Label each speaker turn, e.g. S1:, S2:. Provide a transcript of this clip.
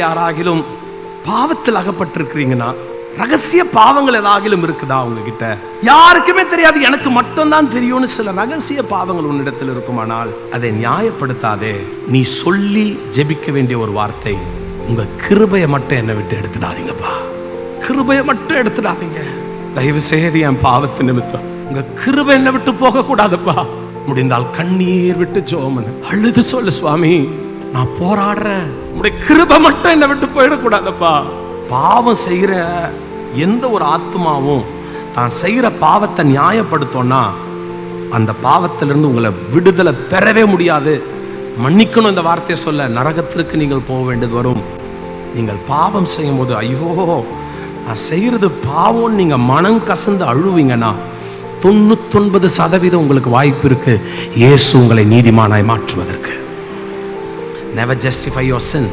S1: யாராகிலும் பாவத்தில் அகப்பட்டிருக்கிறீங்கன்னா, ரகசிய பாவங்கள் ஏதாகிலும் இருக்குதா உங்ககிட்ட? யாருக்குமே தெரியாது, எனக்கு மட்டும்தான் தெரியும்னு சில ரகசிய பாவங்கள் உன்னிடத்தில் இருக்குமானால் அதை நியாயப்படுத்தாதே. நீ சொல்லி ஜெபிக்க வேண்டிய ஒரு வார்த்தை, உங்க கிருபையை மட்டும் என்னை விட்டு எடுத்துடாதீங்கப்பா, கிருபையை மட்டும் எடுத்துடாதீங்க. தயவு செய்து என் பாவத்து நிமித்தம் உங்க கிருபை என்னை விட்டு போக கூடாதுப்பா. முடிந்தால் கண்ணீர் விட்டு ஜெபம் பண்ணு, அழுது சொல்லு, சுவாமி நான் போராடுறேன், உங்களுடைய கிருபை மட்டும் என்னை விட்டு போயிடக்கூடாதப்பா. பாவம் செய்கிற எந்த ஒரு ஆத்மாவும் தான் செய்கிற பாவத்தை நியாயப்படுத்தோம்னா அந்த பாவத்திலிருந்து உங்களை விடுதலை பெறவே முடியாது. மன்னிக்கணும் இந்த வார்த்தையை சொல்ல, நரகத்திற்கு நீங்கள் போக வேண்டியது வரும். நீங்கள் பாவம் செய்யும் போது ஐயோ நான் செய்கிறது பாவம் நீங்க மனம் கசந்து அழுவீங்கன்னா 99% உங்களுக்கு வாய்ப்பு இருக்கு இயேசு உங்களை நீதிமானாய் மாற்றுவதற்கு. Never justify your sin.